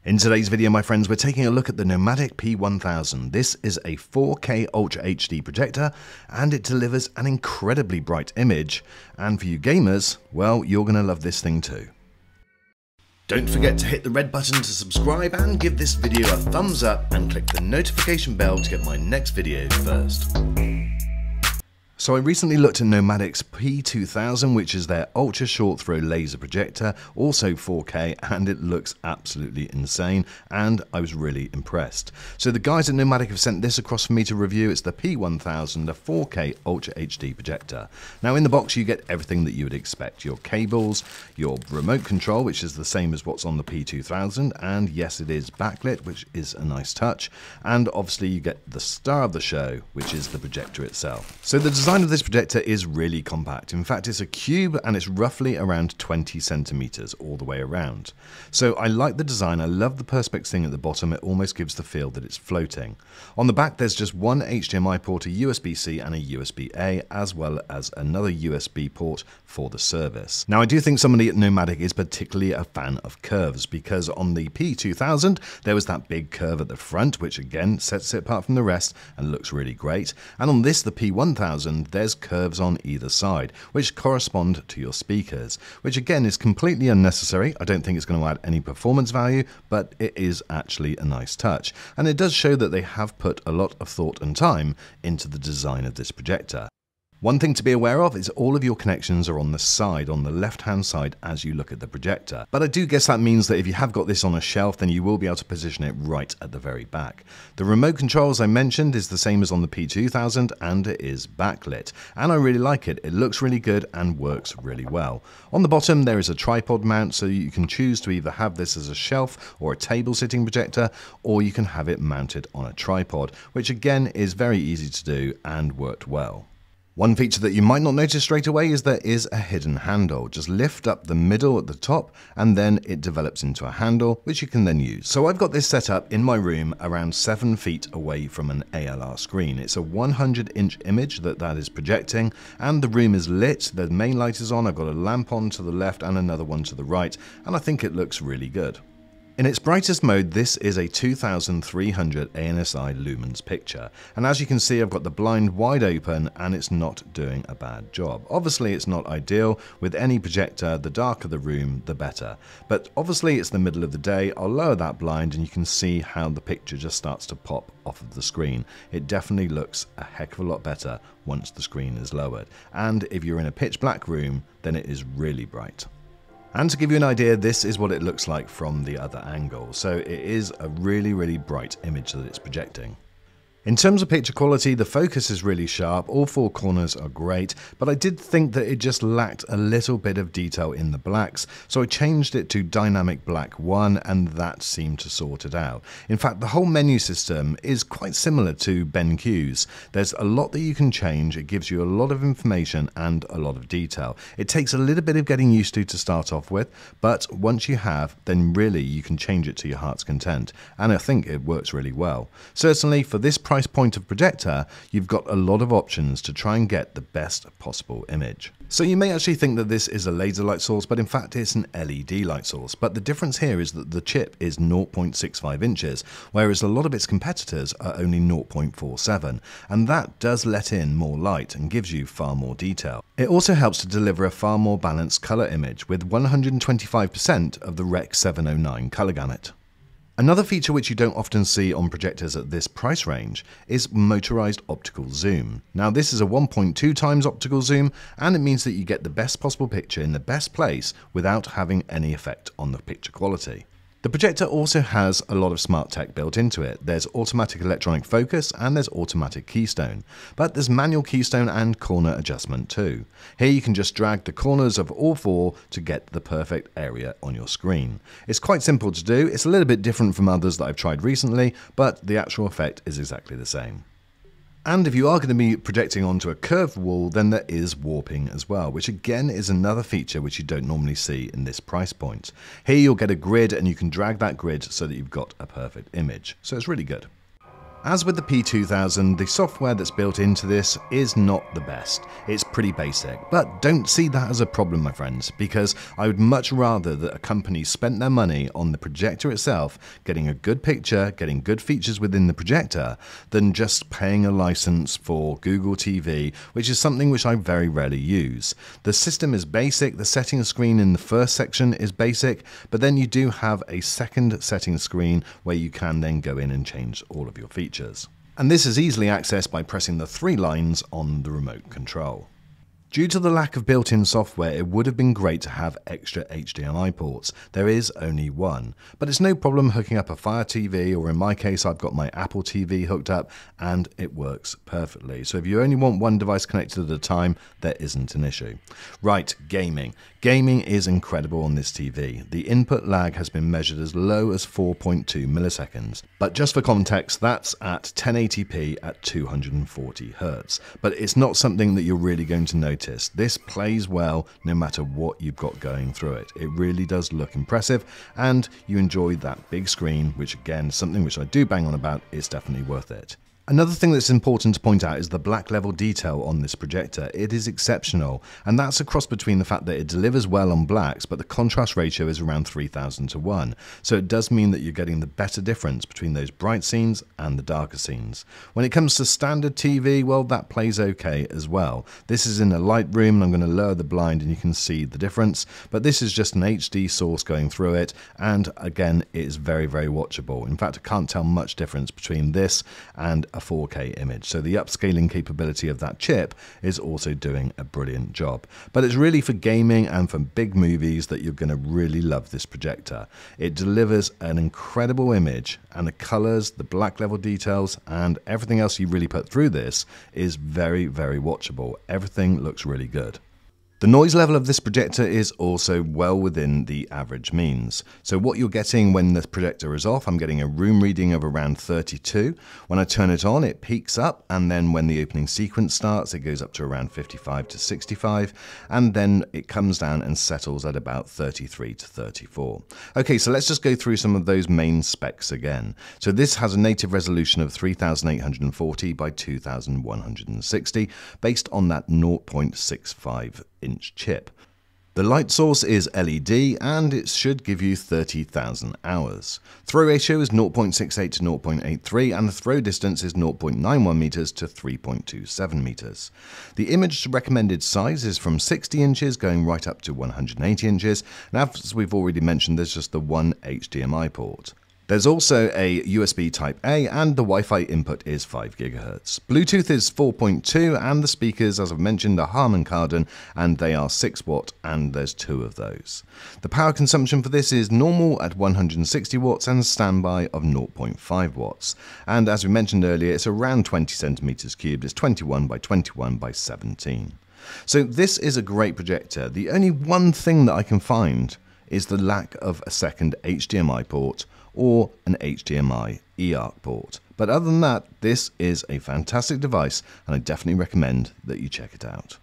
In today's video, my friends, we're taking a look at the NOMVDIC P1000. This is a 4K Ultra HD projector, and it delivers an incredibly bright image. And for you gamers, well, you're going to love this thing too. Don't forget to hit the red button to subscribe and give this video a thumbs up and click the notification bell to get my next video first. So I recently looked at NOMVDIC's P1000, which is their ultra short throw laser projector, also 4K, and it looks absolutely insane, and I was really impressed. So the guys at NOMVDIC have sent this across for me to review. It's the P1000, a 4K Ultra HD projector. Now in the box you get everything that you would expect. Your cables, your remote control, which is the same as what's on the P2000, and yes, it is backlit, which is a nice touch, and obviously you get the star of the show, which is the projector itself. So the design of this projector is really compact. In fact, it's a cube and it's roughly around 20 centimeters all the way around. So I like the design. I love the perspex thing at the bottom. It almost gives the feel that it's floating. On the back, there's just one HDMI port, a USB-C and a USB-A, as well as another USB port for the service. Now, I do think somebody at NOMVDIC is particularly a fan of curves, because on the P2000, there was that big curve at the front, which again sets it apart from the rest and looks really great. And on this, the P1000, there's curves on either side, which correspond to your speakers, which again is completely unnecessary. I don't think it's going to add any performance value, but it is actually a nice touch. And it does show that they have put a lot of thought and time into the design of this projector. One thing to be aware of is all of your connections are on the side, on the left-hand side as you look at the projector. But I do guess that means that if you have got this on a shelf, then you will be able to position it right at the very back. The remote control, as I mentioned, is the same as on the P2000, and it is backlit. And I really like it. It looks really good and works really well. On the bottom, there is a tripod mount, so you can choose to either have this as a shelf or a table sitting projector, or you can have it mounted on a tripod, which again is very easy to do and worked well. One feature that you might not notice straight away is there is a hidden handle. Just lift up the middle at the top and then it develops into a handle, which you can then use. So I've got this set up in my room around 7 feet away from an ALR screen. It's a 100-inch image that is projecting, and the room is lit. The main light is on. I've got a lamp on to the left and another one to the right, and I think it looks really good. In its brightest mode, this is a 2300 ANSI lumens picture, and as you can see, I've got the blind wide open and it's not doing a bad job. Obviously it's not ideal. With any projector, the darker the room, the better. But obviously it's the middle of the day. I'll lower that blind and you can see how the picture just starts to pop off of the screen. It definitely looks a heck of a lot better once the screen is lowered. And if you're in a pitch black room, then it is really bright. And to give you an idea, this is what it looks like from the other angle. So it is a really, really bright image that it's projecting. In terms of picture quality, the focus is really sharp, all four corners are great, but I did think that it just lacked a little bit of detail in the blacks, so I changed it to Dynamic Black 1 and that seemed to sort it out. In fact, the whole menu system is quite similar to BenQ's. There's a lot that you can change, it gives you a lot of information and a lot of detail. It takes a little bit of getting used to start off with, but once you have, then really you can change it to your heart's content, and I think it works really well. Certainly for this price point of projector, you've got a lot of options to try and get the best possible image. So you may actually think that this is a laser light source, but in fact it's an LED light source. But the difference here is that the chip is 0.65 inches, whereas a lot of its competitors are only 0.47, and that does let in more light and gives you far more detail. It also helps to deliver a far more balanced color image with 125% of the Rec 709 color gamut. Another feature which you don't often see on projectors at this price range is motorized optical zoom. Now this is a 1.2 times optical zoom, and it means that you get the best possible picture in the best place without having any effect on the picture quality. The projector also has a lot of smart tech built into it. There's automatic electronic focus and there's automatic keystone, but there's manual keystone and corner adjustment too. Here you can just drag the corners of all four to get the perfect area on your screen. It's quite simple to do. It's a little bit different from others that I've tried recently, but the actual effect is exactly the same. And if you are going to be projecting onto a curved wall, then there is warping as well, which again is another feature which you don't normally see in this price point. Here you'll get a grid and you can drag that grid so that you've got a perfect image. So it's really good. As with the P1000, the software that's built into this is not the best. It's pretty basic, but don't see that as a problem, my friends, because I would much rather that a company spent their money on the projector itself, getting a good picture, getting good features within the projector, than just paying a license for Google TV, which is something which I very rarely use. The system is basic, the settings screen in the first section is basic, but then you do have a second settings screen where you can then go in and change all of your features. And this is easily accessed by pressing the 3 lines on the remote control. Due to the lack of built-in software, it would have been great to have extra HDMI ports. There is only one, but it's no problem hooking up a Fire TV, or in my case I've got my Apple TV hooked up and it works perfectly. So if you only want one device connected at a time, there isn't an issue. Right, gaming. Gaming is incredible on this TV. The input lag has been measured as low as 4.2 milliseconds, but just for context, that's at 1080p at 240 Hz. But it's not something that you're really going to notice. This plays well no matter what you've got going through it. It really does look impressive, and you enjoy that big screen, which again, something which I do bang on about, is definitely worth it. Another thing that's important to point out is the black level detail on this projector. It is exceptional, and that's a cross between the fact that it delivers well on blacks, but the contrast ratio is around 3000 to 1. So it does mean that you're getting the better difference between those bright scenes and the darker scenes. When it comes to standard TV, well, that plays okay as well. This is in a light room, and I'm going to lower the blind and you can see the difference, but this is just an HD source going through it, and again, it is very, very watchable. In fact, I can't tell much difference between this and a 4K image. So the upscaling capability of that chip is also doing a brilliant job. But it's really for gaming and for big movies that you're going to really love this projector. It delivers an incredible image, and the colors, the black level details, and everything else you really put through this is very, very watchable. Everything looks really good. The noise level of this projector is also well within the average means. So what you're getting when the projector is off, I'm getting a room reading of around 32. When I turn it on, it peaks up, and then when the opening sequence starts, it goes up to around 55 to 65, and then it comes down and settles at about 33 to 34. Okay, so let's just go through some of those main specs again. So this has a native resolution of 3840 by 2160, based on that 0.65 inch chip. The light source is LED, and it should give you 30,000 hours. Throw ratio is 0.68 to 0.83, and the throw distance is 0.91 meters to 3.27 meters. The image recommended size is from 60 inches going right up to 180 inches, and as we've already mentioned, there's just the one HDMI port. There's also a USB Type-A, and the Wi-Fi input is 5 GHz. Bluetooth is 4.2, and the speakers, as I've mentioned, are Harman Kardon, and they are 6 watt, and there's 2 of those. The power consumption for this is normal at 160 watts and standby of 0.5 watts. And as we mentioned earlier, it's around 20 centimeters cubed. It's 21 by 21 by 17. So this is a great projector. The only one thing that I can find is the lack of a second HDMI port or an HDMI eARC port. But other than that, this is a fantastic device, and I definitely recommend that you check it out.